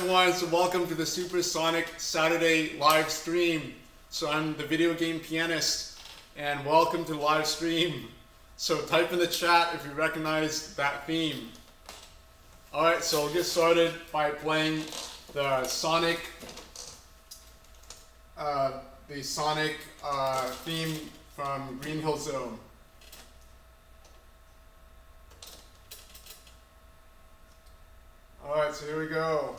everyone, so welcome to the Supersonic Saturday live stream. So I'm the video game pianist, and welcome to the live stream. So type in the chat if you recognize that theme. Alright, so we'll get started by playing the Sonic theme from Green Hill Zone. Alright, so here we go.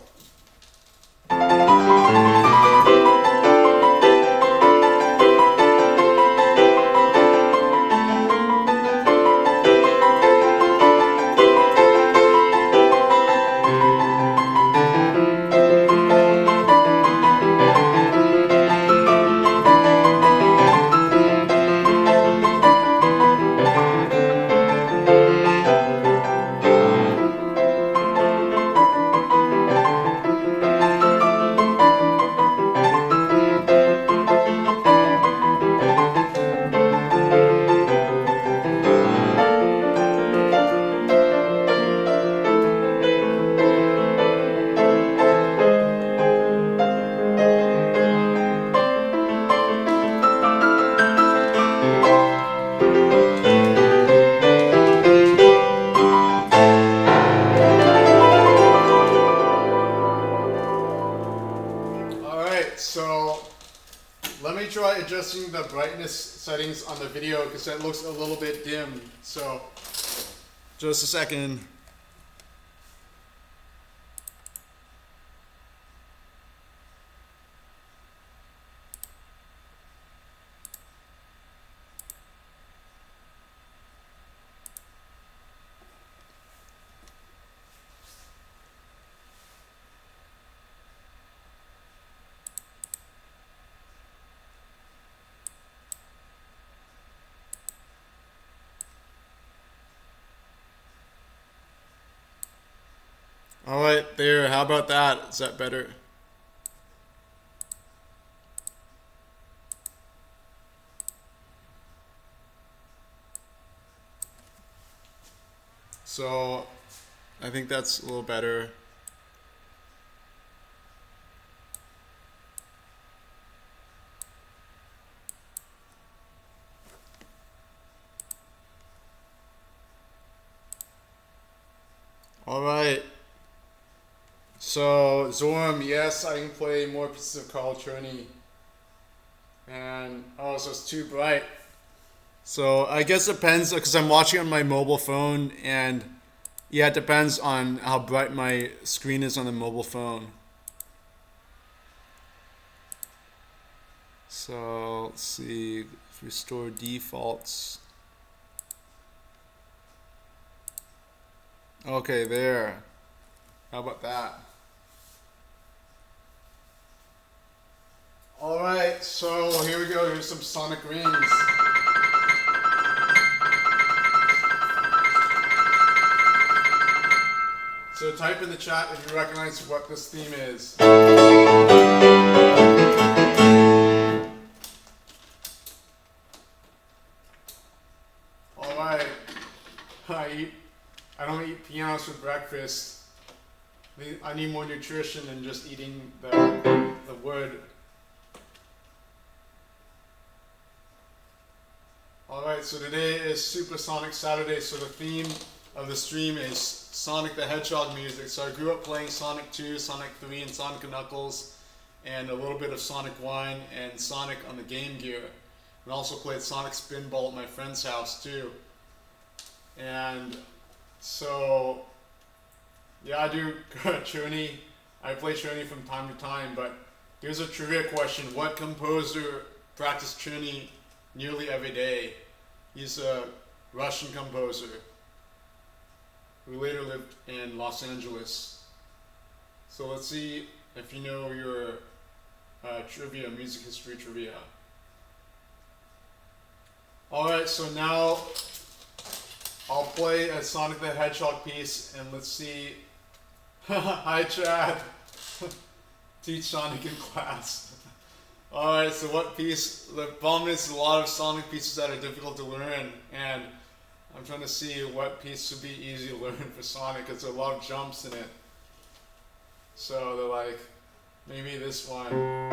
Adjusting the brightness settings on the video because that looks a little bit dim. So, just a second. Alright, there, how about that? Is that better? So, I think that's a little better. Alright. So, Zorm, yes, I can play more pieces of Carl Cherney. And, oh, so it's too bright. So, I guess it depends, because I'm watching on my mobile phone, and yeah, it depends on how bright my screen is on the mobile phone. So, let's see, restore defaults. Okay, there. How about that? Alright, so here we go. Here's some Sonic rings. So type in the chat if you recognize what this theme is. Alright. I don't eat pianos for breakfast. I need more nutrition than just eating the wood. Alright, so today is Supersonic Saturday, so the theme of the stream is Sonic the Hedgehog music. So I grew up playing Sonic 2, Sonic 3, and Sonic & Knuckles, and a little bit of Sonic 1 and Sonic on the Game Gear. And also played Sonic Spinball at my friend's house too. And so, yeah, I do Cherney. I play Cherney from time to time, but here's a trivia question. What composer practiced Cherney nearly every day? He's a Russian composer who later lived in Los Angeles. So let's see if you know your trivia, music history trivia. Alright, so now I'll play a Sonic the Hedgehog piece, and let's see. Hi Chad. Teach Sonic in class. Alright, so what piece? The problem is a lot of Sonic pieces that are difficult to learn, and I'm trying to see what piece would be easy to learn for Sonic. It's a lot of jumps in it. So they're like, maybe this one.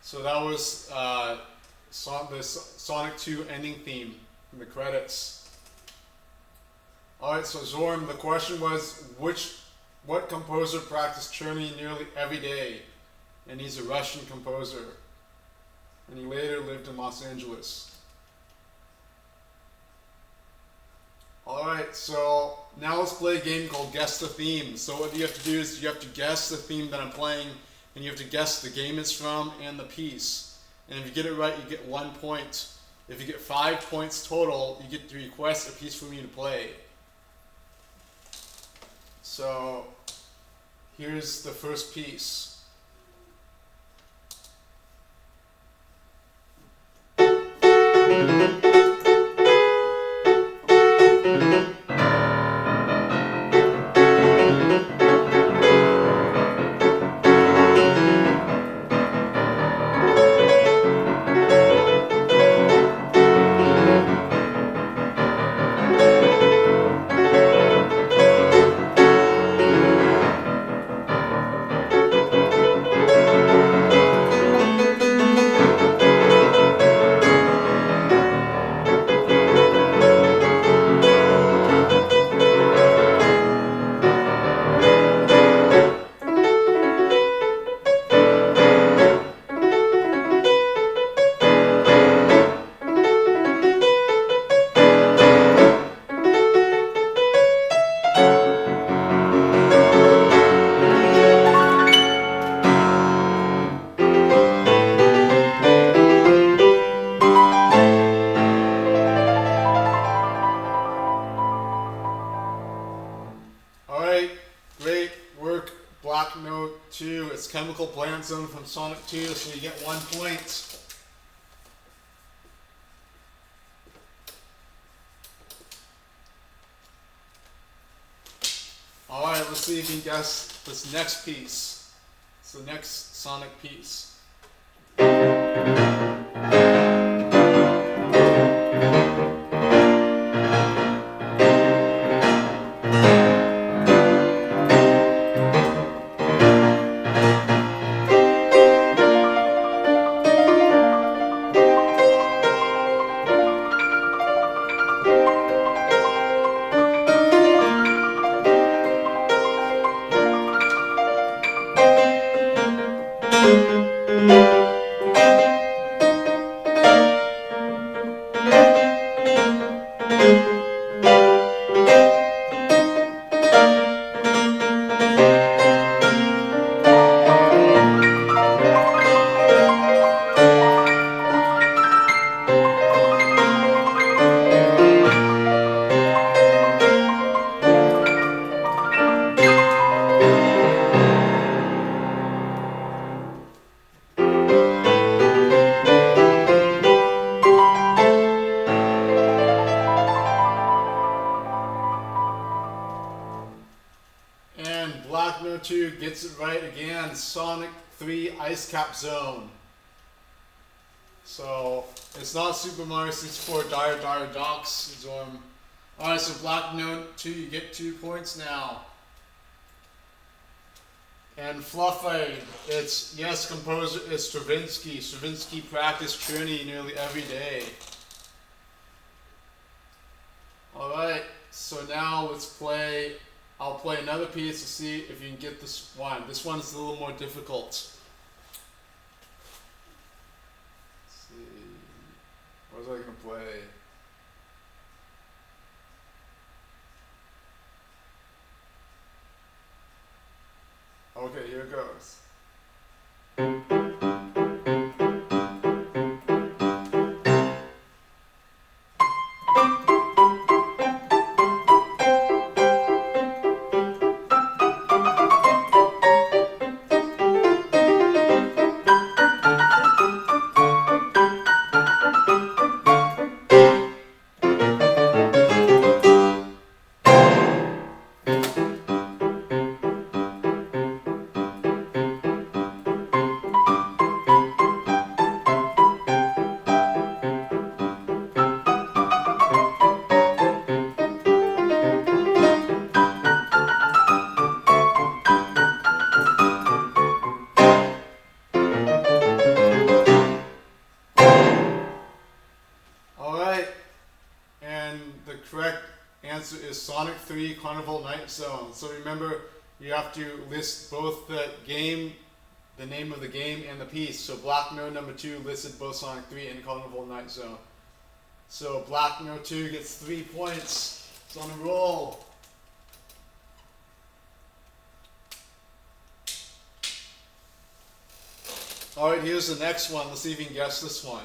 So that was the Sonic 2 ending theme from the credits. Alright, so Zorn, the question was, what composer practiced Czerny nearly every day? And he's a Russian composer. And he later lived in Los Angeles. Alright, so now let's play a game called Guess the Theme. So what you have to do is you have to guess the theme that I'm playing, and you have to guess the game it's from and the piece. And if you get it right, you get 1 point. If you get 5 points total, you get to request a piece for me to play. So here's the first piece. Alright, great work, Black Note 2. It's Chemical Plant Zone from Sonic 2, so you get 1 point. Alright, let's see if you can guess this next piece. It's the next Sonic piece. And Black Note 2 gets it right again. Sonic 3 Ice Cap Zone. So it's not Super Mario 64 Dire Dire Docks Zone. Alright, so Black Note 2, you get 2 points now. And Fluffy, it's, yes, composer is Stravinsky. Stravinsky practiced Trini nearly every day. Alright, so now let's play, I'll play another piece to see if you can get this one. This one's a little more difficult. Let's see, what was I going to play? Okay, here it goes. Alright, and the correct answer is Sonic 3 Carnival Night Zone. So remember, you have to list both the game, the name of the game, and the piece. So Black Mirror number 2 listed both Sonic 3 and Carnival Night Zone. So Black Mirror 2 gets 3 points. It's on a roll. Alright, here's the next one. Let's see if you can guess this one.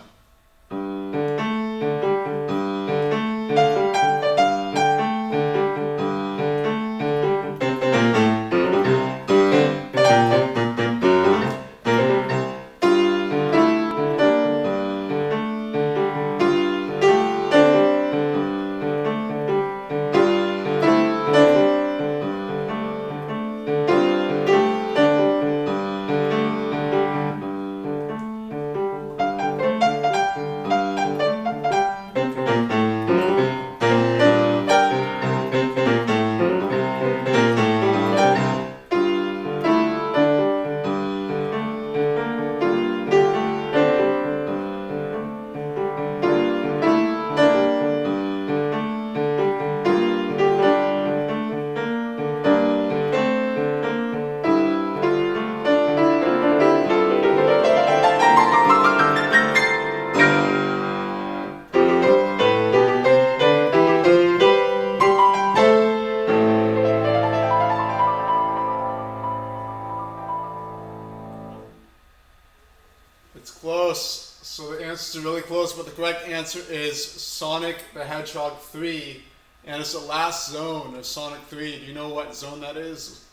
It's close. So the answers are really close, but the correct answer is Sonic the Hedgehog 3. And it's the last zone of Sonic 3. Do you know what zone that is?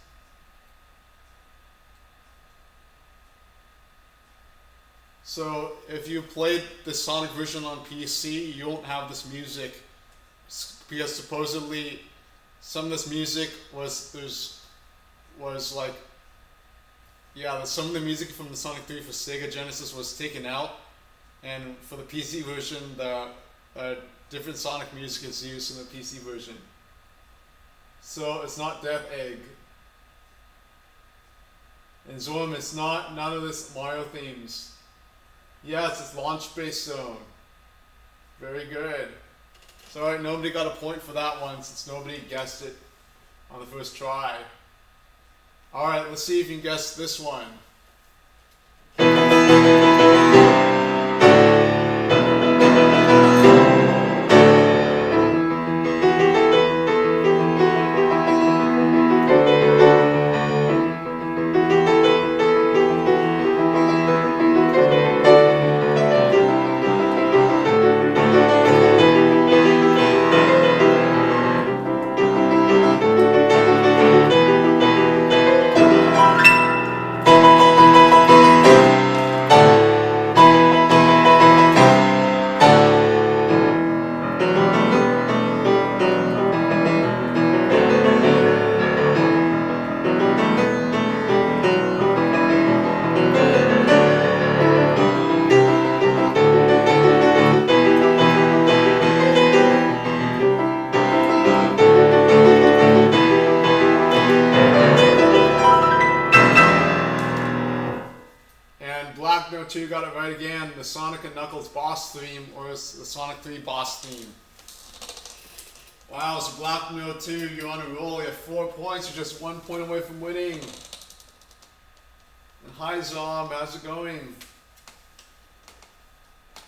So if you played the Sonic version on PC, you won't have this music. Because supposedly some of this music was like, yeah, some of the music from the Sonic 3 for Sega Genesis was taken out, and for the PC version, the different Sonic music is used in the PC version. So it's not Death Egg. And Zoom, it's not none of this Mario themes. Yes, it's launch-based zone. Very good. So alright, nobody got a point for that one since nobody guessed it on the first try. Alright, let's see if you can guess this one. the Sonic and Knuckles boss theme or the Sonic 3 boss theme. Wow, so Black Mirror 2, you're on a roll. You have 4 points. You're just 1 point away from winning. And hi, Zom. How's it going?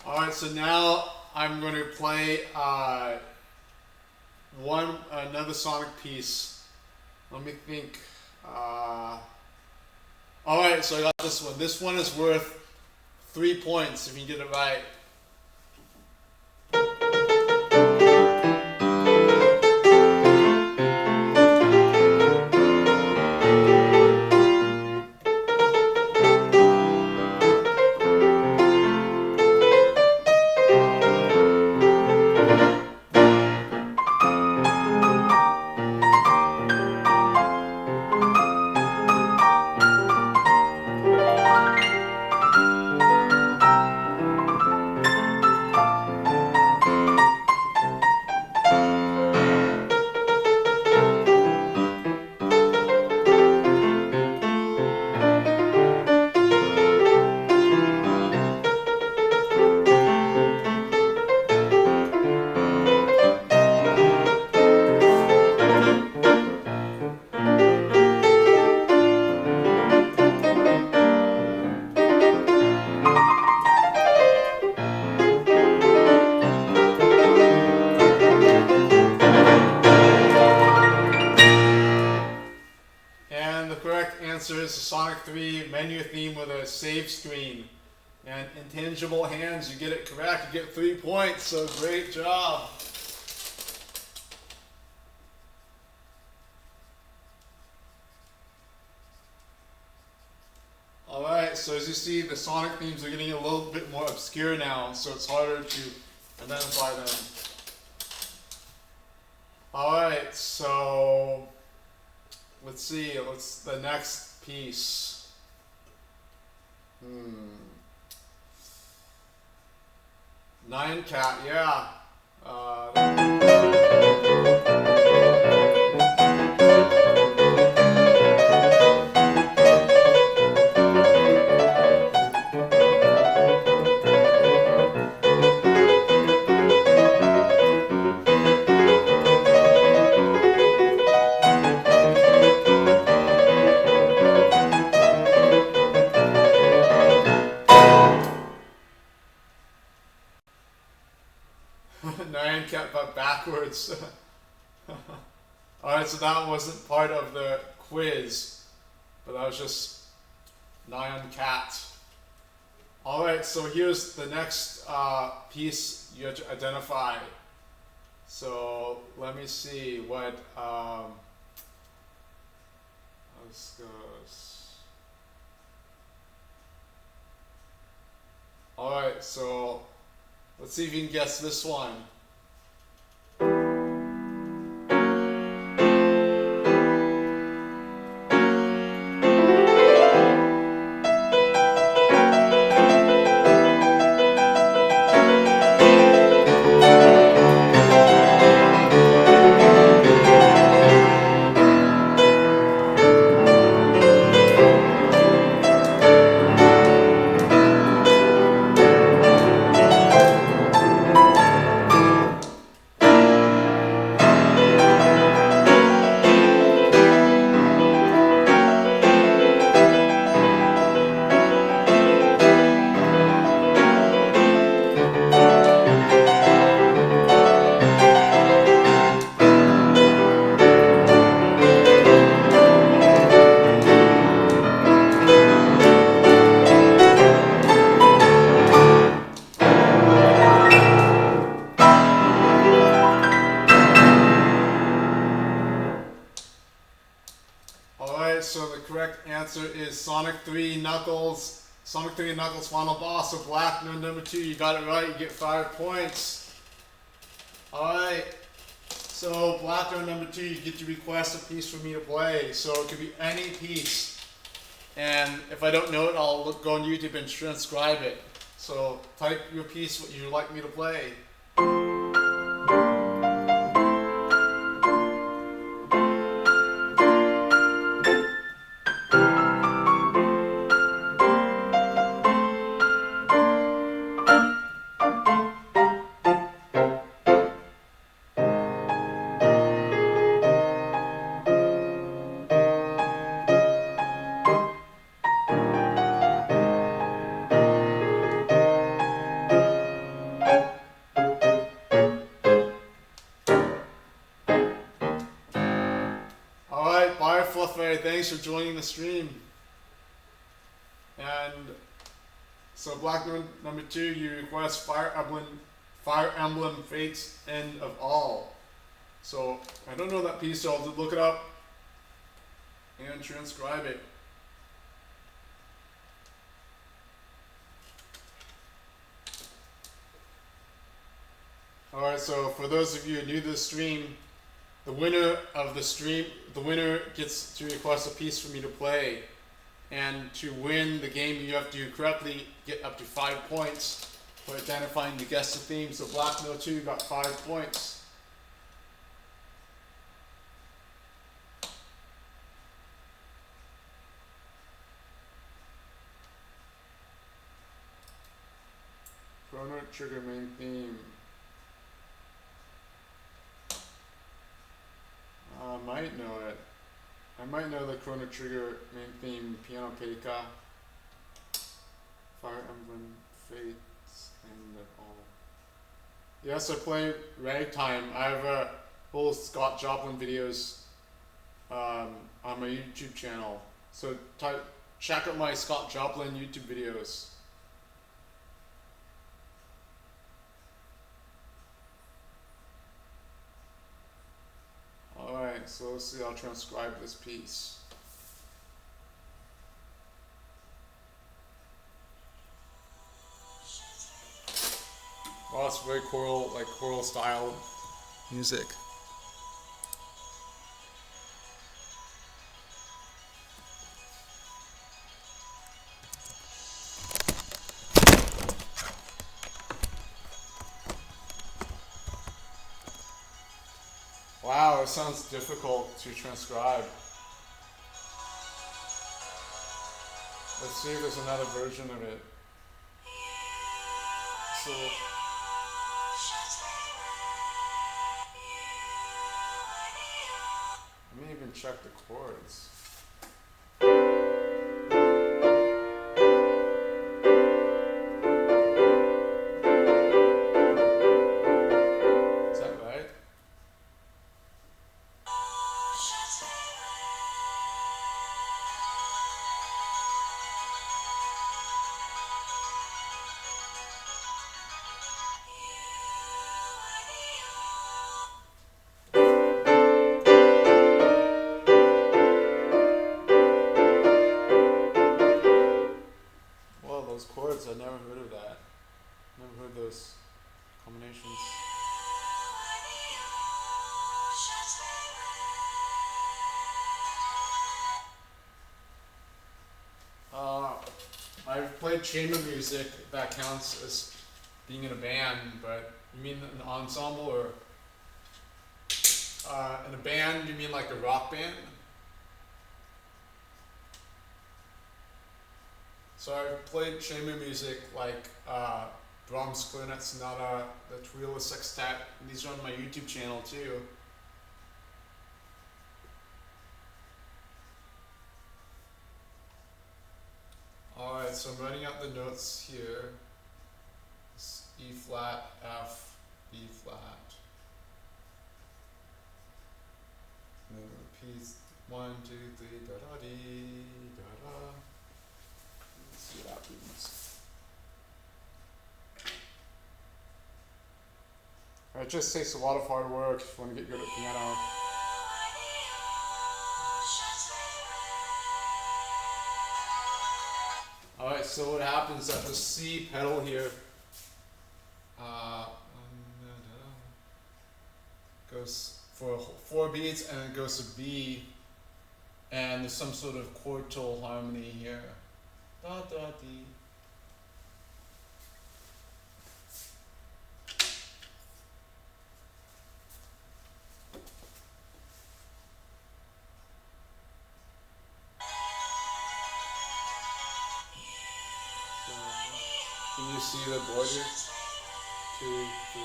Alright, so now I'm going to play another Sonic piece. Let me think. Alright, so I got this one. This one is worth 3 points if you get it right. Is the Sonic 3 menu theme with a save screen and intangible hands. You get it correct, you get 3 points, so great job. Alright, so as you see, the Sonic themes are getting a little bit more obscure now, so it's harder to identify them. Alright, so let's see, the next piece. Nyan Cat, yeah. Nyan Cat but backwards. Alright, so that wasn't part of the quiz, but that was just Nyan Cat. Alright, so here's the next piece you have to identify. So let me see what this goes. Alright, so let's see if you can guess this one. So the correct answer is Sonic 3 Knuckles. Sonic 3 Knuckles final boss of Black Mirror number 2. You got it right, you get 5 points. Alright. So Black Mirror number 2, you get to request a piece for me to play. So it could be any piece. And if I don't know it, I'll go on YouTube and transcribe it. So type your piece, what you'd like me to play. Fluff Fairy, thanks for joining the stream. And so Black number 2, you request Fire Emblem Fates End of All. So I don't know that piece, so I'll just look it up and transcribe it. Alright, so for those of you new to the stream, the winner gets to request a piece for me to play. And to win the game, you have to correctly get up to 5 points for identifying the guess the theme. So Black No 2 got 5 points. Chrono Trigger main theme. I might know it. I might know the Chrono Trigger main theme, Piano Pekka, Fire Emblem Fates, and all. Yes, I play Ragtime. I have whole Scott Joplin videos on my YouTube channel. So check out my Scott Joplin YouTube videos. Alright, so let's see, I'll transcribe this piece. Well, it's very choral style music. Wow, it sounds difficult to transcribe. Let's see if there's another version of it. So, let me even check the chords. Is that right? Those chords, I've never heard of that. Never heard those combinations. I've played chamber music, that counts as being in a band, but you mean an ensemble or in a band, you mean like a rock band? So I've played chamber music like Brahms Clarinet Sonata, the Trio Sextet, and these are on my YouTube channel too. Alright, so I'm writing out the notes here. It's E flat, F, B flat. And then it repeats 1, 2, 3, da da dee, da da. Let's see what happens. It just takes a lot of hard work if you want to get good at piano. Alright, so what happens at the C pedal here goes for 4 beats and it goes to B, and there's some sort of chordal harmony here. Da da dee. Can you see the board here? 2, 3.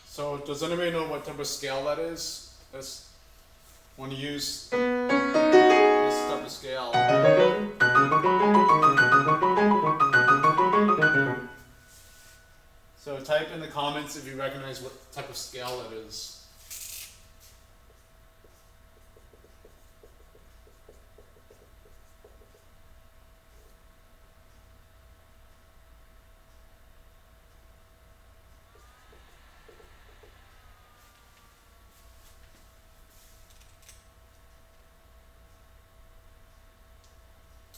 So does anybody know what type of scale that is? That's when you use this type of scale. type in the comments if you recognize what type of scale it is.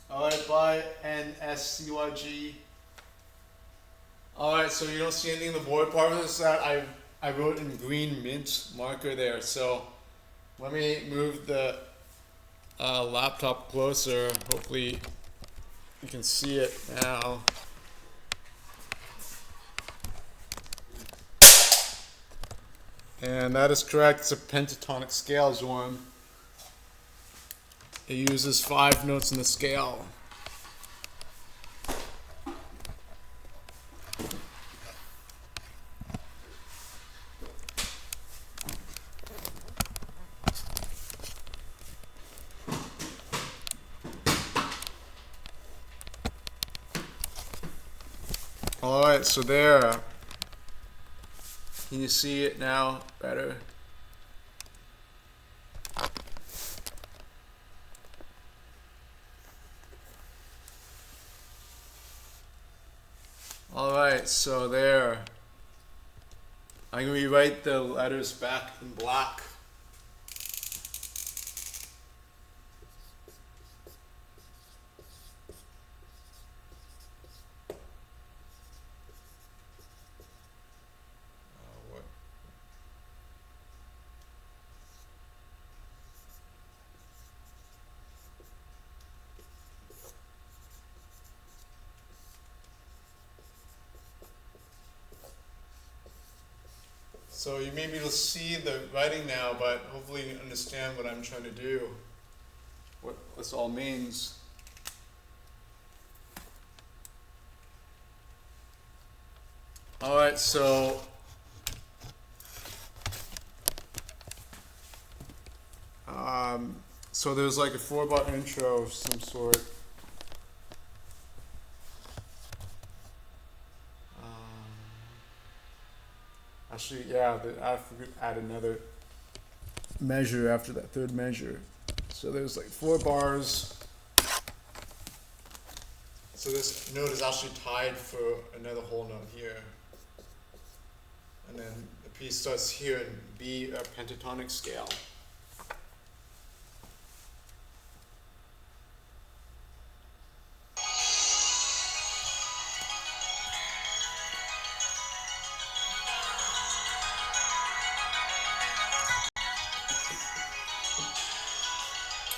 Alright, bye, NSCYG. Alright, so you don't see anything in the board. Part of this that I wrote in green mint marker there. So let me move the laptop closer. Hopefully you can see it now. And that is correct. It's a pentatonic scale, Zorn. It uses 5 notes in the scale. Alright, so there. Can you see it now better? Alright, so there. I'm going to rewrite the letters back in black. So you may be able to see the writing now, but hopefully you understand what I'm trying to do, what this all means. Alright, so there's like a 4-bar intro of some sort. Actually, yeah, I forgot to add another measure after that third measure. So there's like 4 bars. So this note is actually tied for another whole note here. And then the piece starts here in B, a pentatonic scale.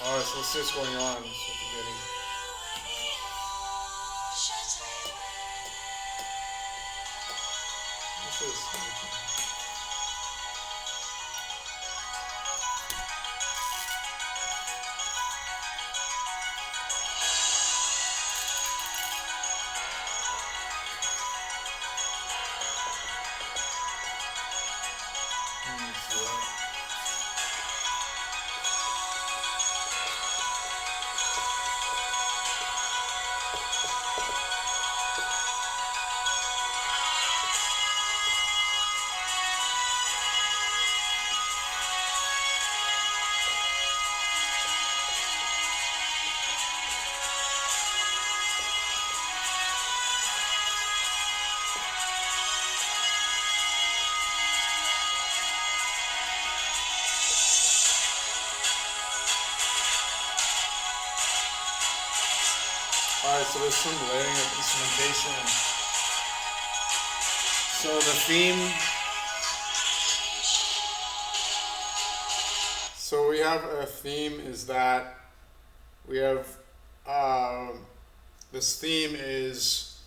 Alright, so let's see what's going on. Alright, so there's some layering of instrumentation. So the theme. So we have a theme is that we have this theme is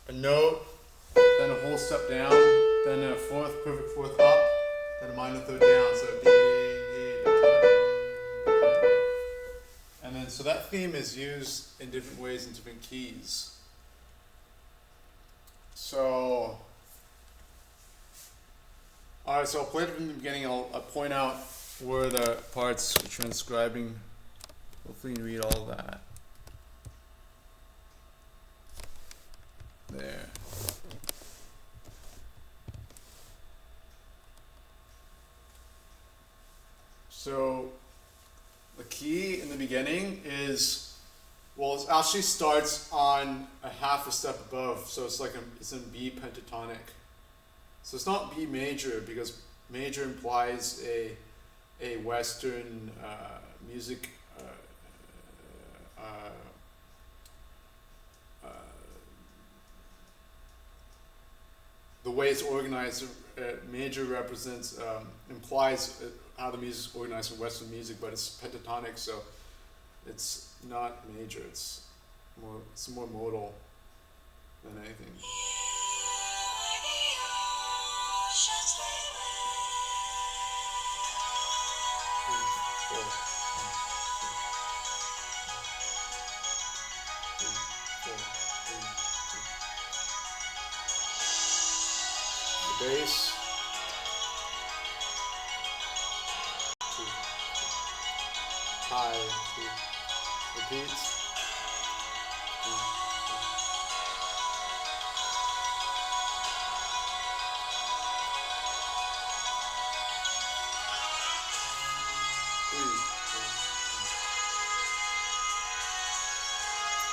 a note, then a whole step down, then a perfect fourth up, then a minor third down. So D, and then so that theme is used in different ways in different keys. So, alright, so I'll play it from the beginning. I'll point out where the parts are transcribing. Hopefully you can read all of that. There. So the key in the beginning is, well, it actually starts on a half a step above, so it's like it's in B pentatonic. So it's not B major because major implies a Western music. Uh, the way it's organized, major represents implies how the music is organized in Western music, but it's pentatonic, so it's not major. It's more modal than anything. The bass. High. Repeats.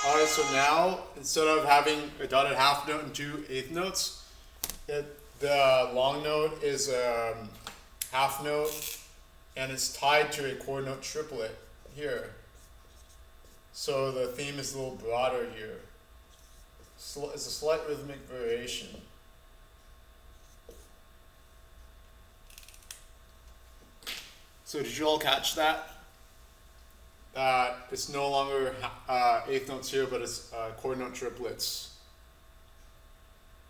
Alright, so now instead of having a dotted half note and two eighth notes, the long note is a half note and it's tied to a chord note triplet here. So the theme is a little broader here. It's a slight rhythmic variation. So did you all catch that? It's no longer eighth notes here, but it's chord note triplets.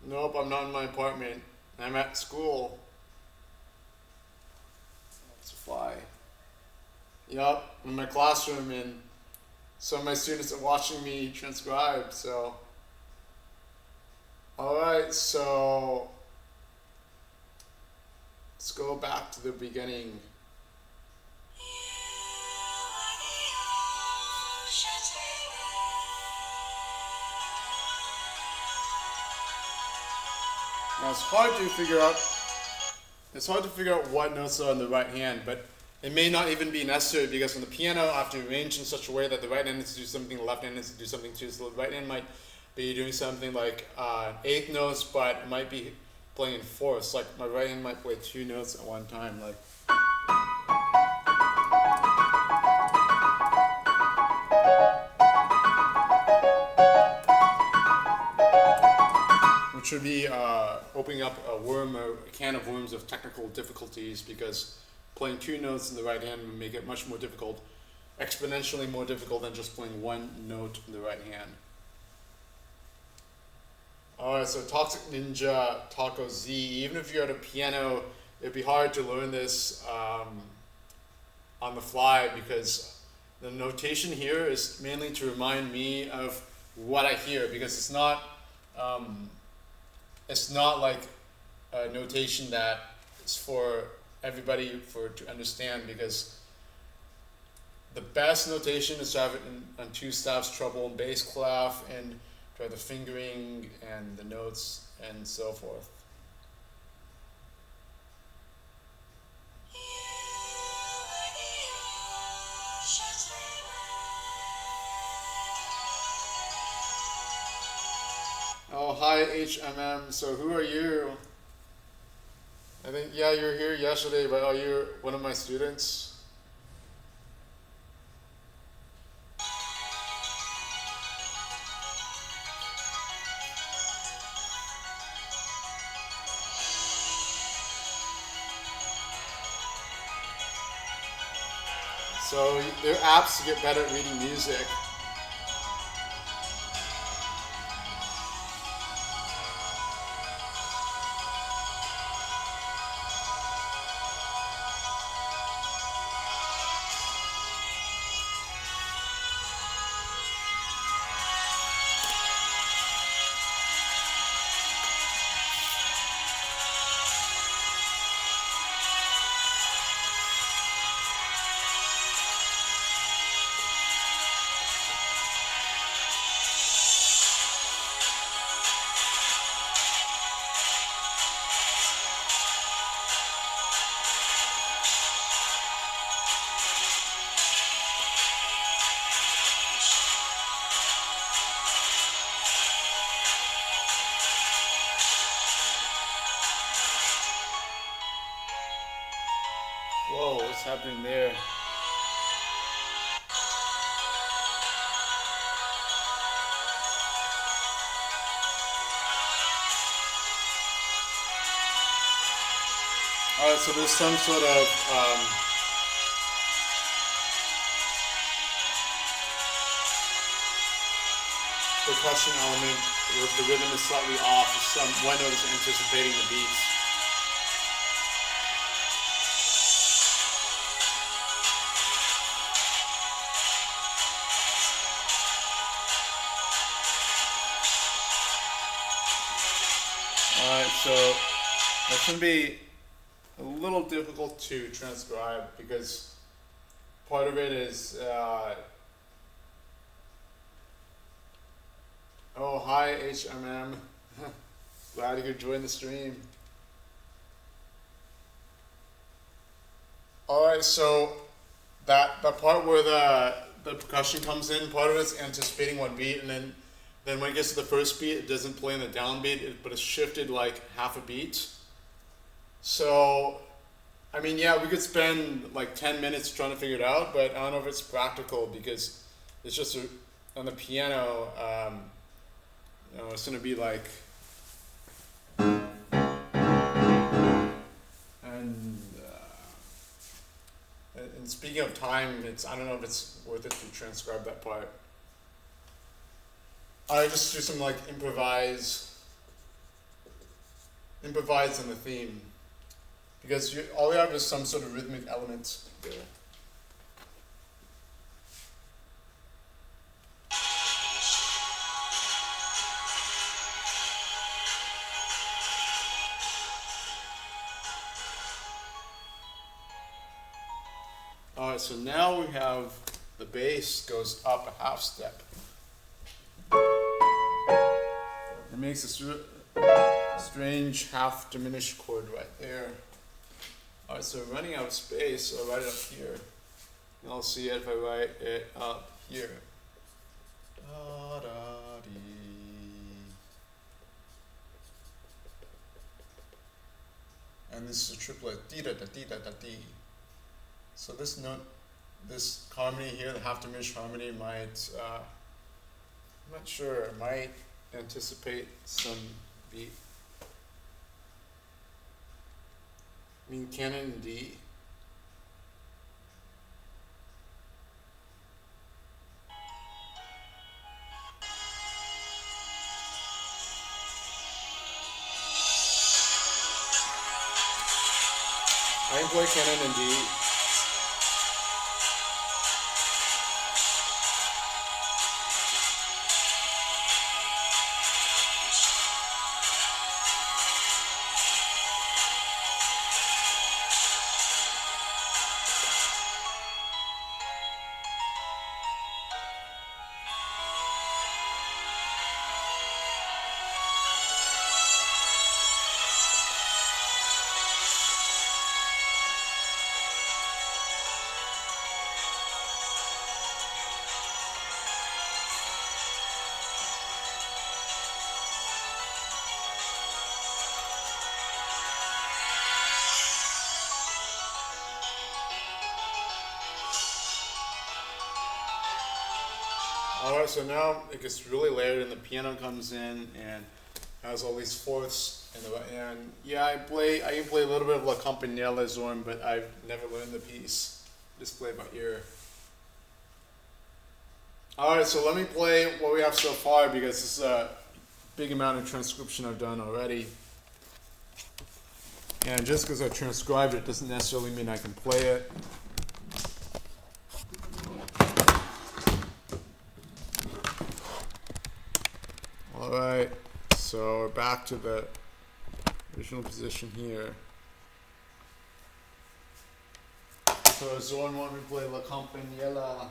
Nope, I'm not in my apartment. I'm at school. It's a fly. Yup, I'm in my classroom, and some of my students are watching me transcribe, so. Alright, so let's go back to the beginning. Now it's hard to figure out what notes are on the right hand, but it may not even be necessary because on the piano I have to arrange in such a way that the right hand needs to do something, the left hand needs to do something too. So the right hand might be doing something like eighth notes, but it might be playing in fourths. Like my right hand might play two notes at one time, like. Which would be opening up a can of worms of technical difficulties, because playing two notes in the right hand would make it much more difficult, exponentially more difficult than just playing one note in the right hand. Alright, so Toxic Ninja Taco Z. Even if you're at a piano, it'd be hard to learn this on the fly, because the notation here is mainly to remind me of what I hear, because it's not like a notation that is for everybody to understand, because the best notation is to have it on two staffs, treble and bass clef, and to have the fingering and the notes and so forth. Oh, hi HMM. So who are you? I think, yeah, you were here yesterday, but are you one of my students? So there are apps to get better at reading music. happening there. Alright, so there's some sort of percussion element where the rhythm is slightly off, some one note is anticipating the beats. Alright, so that's going to be a little difficult to transcribe because part of it is oh, hi HMM. Glad you could join the stream. Alright, so that part where the percussion comes in, part of it's anticipating one beat, and then when it gets to the first beat, it doesn't play in the downbeat, but it's shifted like half a beat. So, I mean, yeah, we could spend like 10 minutes trying to figure it out, but I don't know if it's practical because it's just on the piano, it's going to be like, and speaking of time, I don't know if it's worth it to transcribe that part. I just do some like improvise on the theme. Because all you have is some sort of rhythmic element there. Alright, so now we have the bass goes up a half step. It makes a strange half diminished chord right there. Alright, so running out of space, so I'll write it up here. And I'll see it if I write it up here. Da, da, dee. And this is a triplet, dee da da dee da da dee. So this note, this harmony here, the half diminished harmony might, I'm not sure, might anticipate some beat. I mean, canon D. I can play canon and D. Alright, so now it gets really layered and the piano comes in and has all these fourths and yeah, I can play a little bit of La Campanella Zorn, but I've never learned the piece. Just play by ear. Alright, so let me play what we have so far because this is a big amount of transcription I've done already. And just because I transcribed it doesn't necessarily mean I can play it. Alright, so we're back to the original position here. So Zorn 1 we play La Campanella.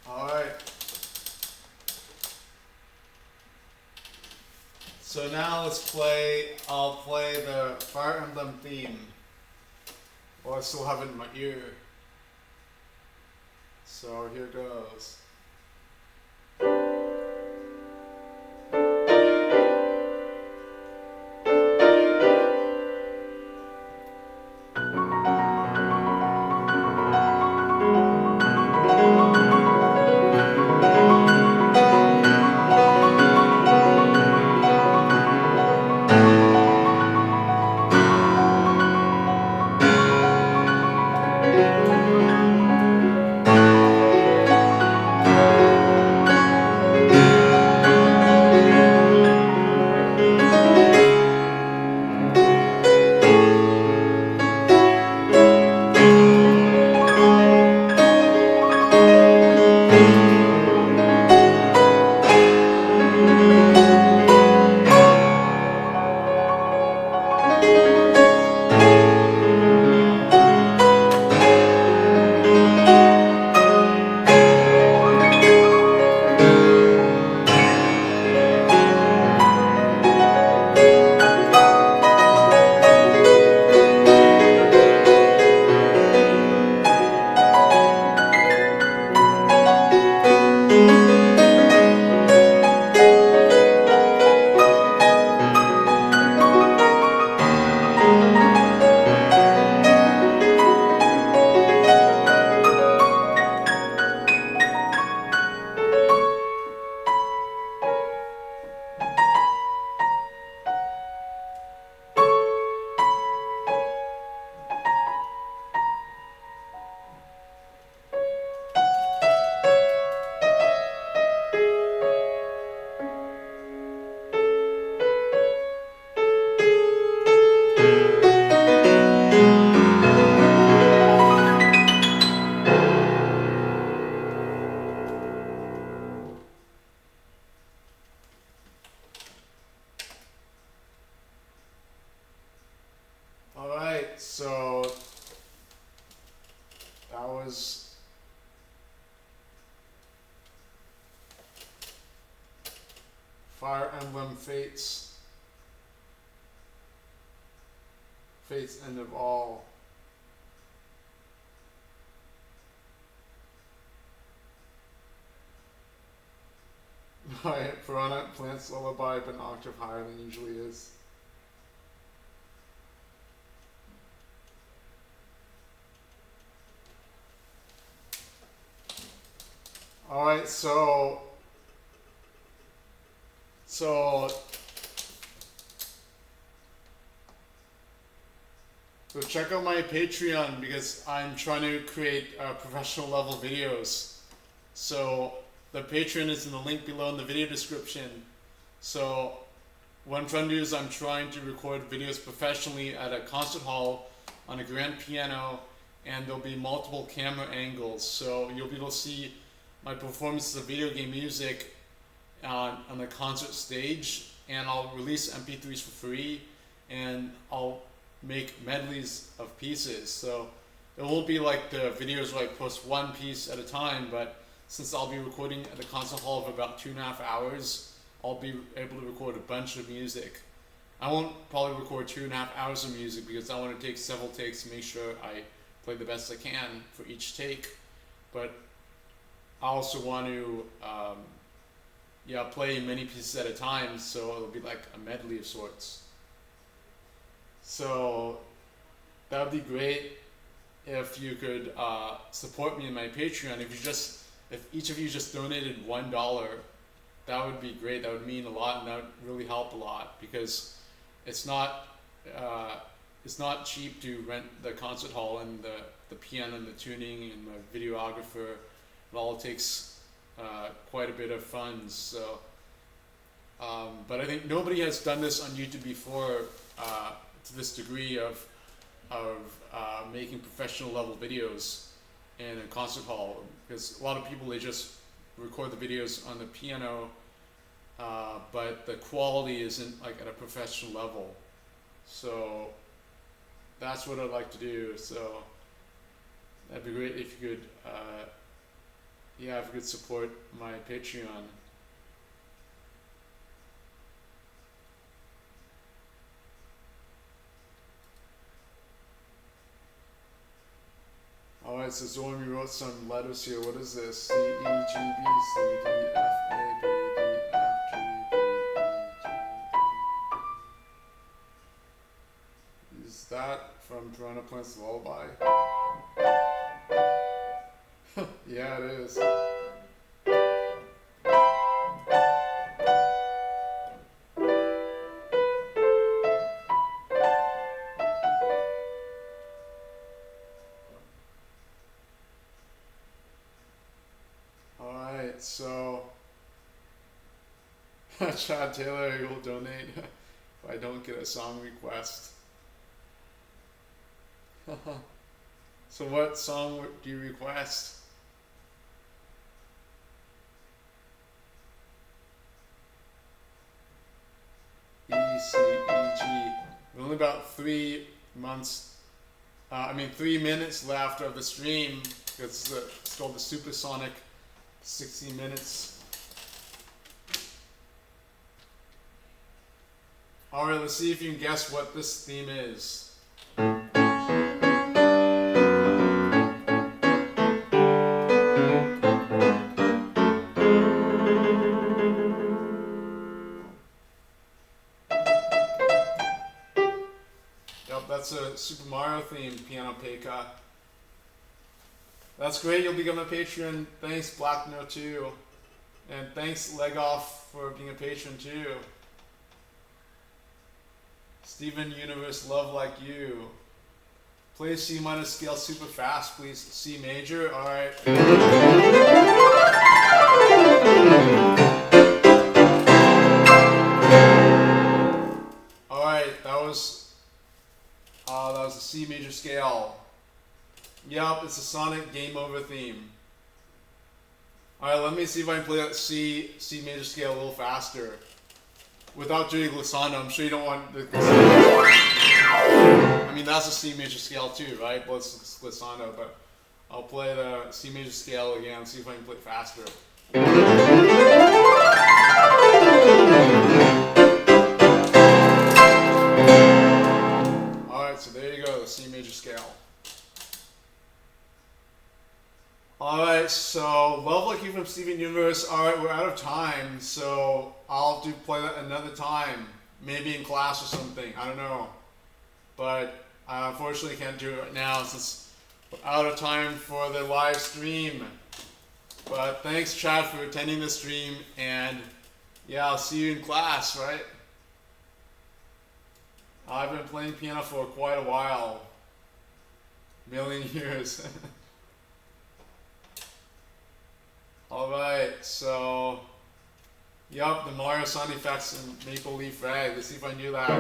Alright. So now I'll play the Fire Emblem theme. Well, I still have it in my ear. So here goes. Alright, so that was Fire Emblem Fates End of All. Alright, Piranha Plant's Lullaby, but an octave higher than usually is. Alright, so check out my Patreon because I'm trying to create professional level videos. So the Patreon is in the link below in the video description. So what I'm trying to do is I'm trying to record videos professionally at a concert hall on a grand piano, and there'll be multiple camera angles. So you'll be able to see my performances of video game music on the concert stage, and I'll release MP3s for free, and I'll make medleys of pieces. So it won't be like the videos where I post one piece at a time, but since I'll be recording at the concert hall for about 2.5 hours, I'll be able to record a bunch of music. I won't probably record 2.5 hours of music because I want to take several takes to make sure I play the best I can for each take, but I also want to play many pieces at a time, so it'll be like a medley of sorts. So that would be great if you could support me in my Patreon. If each of you just donated $1, that would be great. That would mean a lot, and that would really help a lot, because it's not cheap to rent the concert hall and the piano and the tuning and the videographer. It all takes quite a bit of funds. So, but I think nobody has done this on YouTube before to this degree of making professional level videos in a concert hall, because a lot of people, they just record the videos on the piano, but the quality isn't like at a professional level. So that's what I'd like to do. So That'd be great if you could, yeah, if you could support my Patreon. Alright, so Zormi wrote some letters here. What is this? C, E, G, B, C, D, F, A, B, D, F, G, B, E, G. Is that from Piranha Plant's Lullaby? Yeah, it is. Alright, so Chad Taylor, you'll donate if I don't get a song request. So what song do you request? E, C, E, G. We're only about 3 months, 3 minutes left of the stream. It's called the Supersonic 60 minutes. Alright, let's see if you can guess what this theme is. Yep, that's a Super Mario themed piano polka. That's great, you'll become a patron. Thanks, Blackno2. And thanks, Legoff, for being a patron too. Steven Universe, Love Like You. Play C minor scale super fast, please. C major, alright. Alright, that was the C major scale. Yup, it's a Sonic Game Over theme. Alright, let me see if I can play that C major scale a little faster. Without doing glissando, I'm sure you don't want the glissando. I mean, that's a C major scale too, right? But it's glissando, but I'll play the C major scale again, see if I can play it faster. Alright, so there you go, the C major scale. Alright, so Love Like You from Steven Universe. Alright, we're out of time, so I'll play that another time. Maybe in class or something, I don't know. But I unfortunately can't do it right now since we're out of time for the live stream. But thanks, Chad, for attending the stream, and yeah, I'll see you in class, right? I've been playing piano for quite a while. Million years. Alright, so yup, the Mario sound effects in Maple Leaf Red. Let's see if I can do that.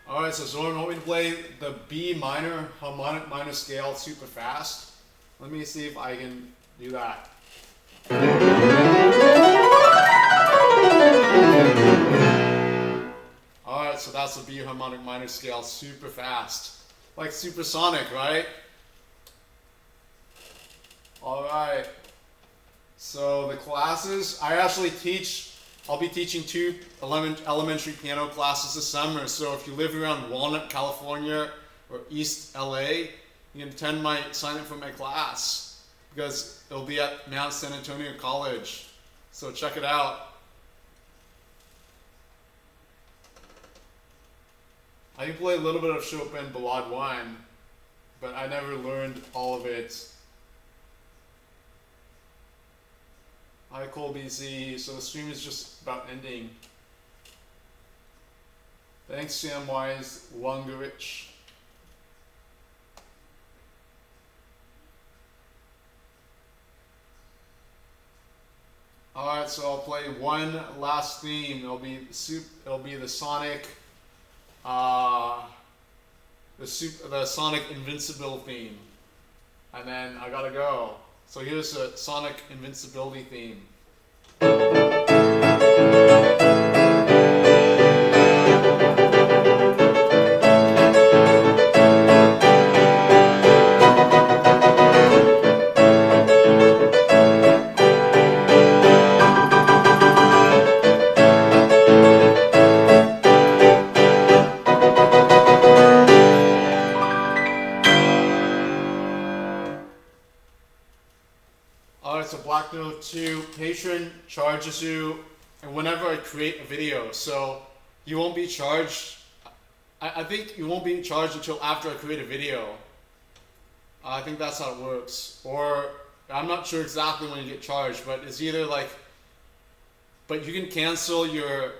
Alright, so Zorn, want me to play the B minor harmonic minor scale super fast? Let me see if I can do that. Alright, so that's the B harmonic minor scale super fast. Like supersonic, right? Alright. So the classes, I'll be teaching 2 elementary piano classes this summer. So if you live around Walnut, California, or East LA, you can sign up for my class because it'll be at Mount San Antonio College. So check it out. I can play a little bit of Chopin Ballade 1, but I never learned all of it. Hi Cole BC, so the stream is just about ending. Thanks Samwise Lungerich. Alright, so I'll play one last theme. It'll be the Sonic the Sonic Invincible theme, and then I gotta go. So here's the Sonic Invincibility theme. Alright, so Black Note 2 patron charges you, and whenever I create a video, so you won't be charged. I think you won't be charged until after I create a video. I think that's how it works. Or I'm not sure exactly when you get charged, but it's either like, but you can cancel your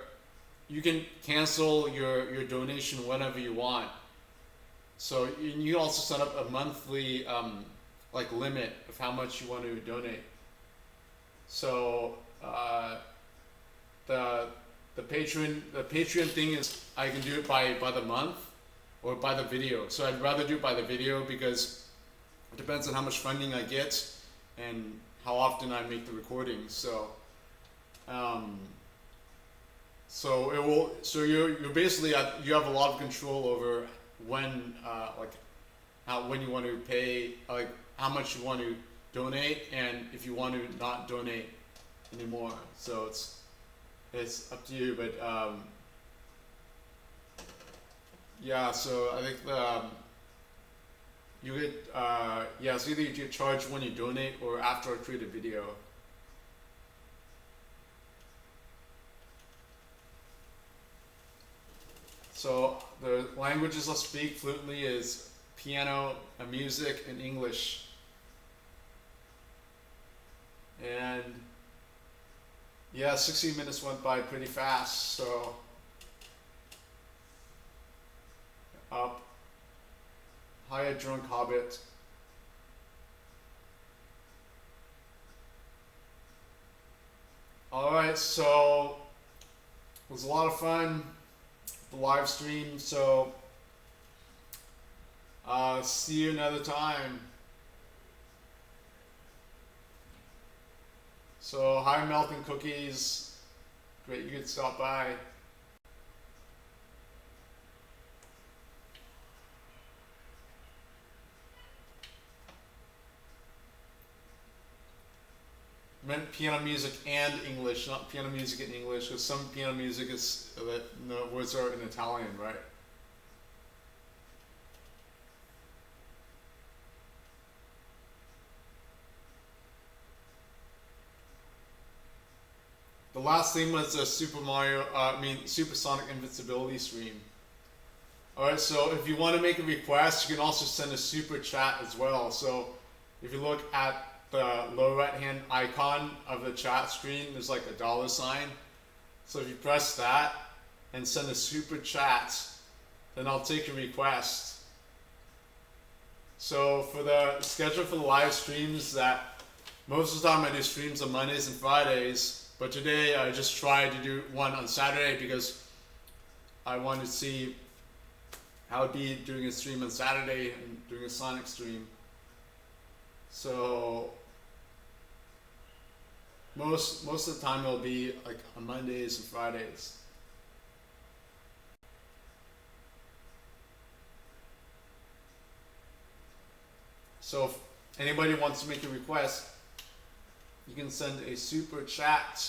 donation whenever you want. So you can also set up a monthly like limit of how much you want to donate. So the Patreon thing is I can do it by the month or by the video. So I'd rather do it by the video because it depends on how much funding I get and how often I make the recordings. So so it will. So you're basically you have a lot of control over when when you want to pay, like how much you want to donate, and if you want to not donate anymore. So it's up to you. But yeah. So I think you get yeah. So either you get charged when you donate or after I create a video. So the languages I'll speak fluently is piano, music, and English. And yeah, 60 minutes went by pretty fast, so up. Hiya, Drunk Hobbit. Alright, so it was a lot of fun, the live stream, so see you another time. So hi, Melting Cookies. Great you could stop by. I meant piano music and English, not piano music in English, because some piano music is that the words are in Italian, right? The last thing was a Super Sonic Invincibility stream. Alright, so if you want to make a request, you can also send a super chat as well. So if you look at the lower right hand icon of the chat screen, there's like a $sign. So if you press that and send a super chat, then I'll take your request. So for the schedule for the live streams, that most of the time I do streams on Mondays and Fridays. But today I just tried to do one on Saturday because I wanted to see how it'd be doing a stream on Saturday and doing a Sonic stream. So most of the time it'll be like on Mondays and Fridays. So if anybody wants to make a request, you can send a super chat.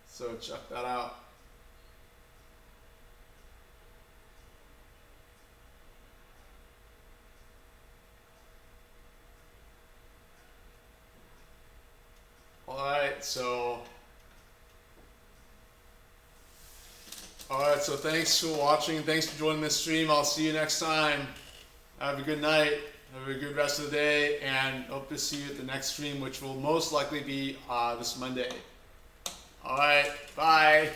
So check that out. Alright, so thanks for watching. Thanks for joining this stream. I'll see you next time. Have a good night. Have a good rest of the day, and hope to see you at the next stream, which will most likely be this Monday. Alright, bye.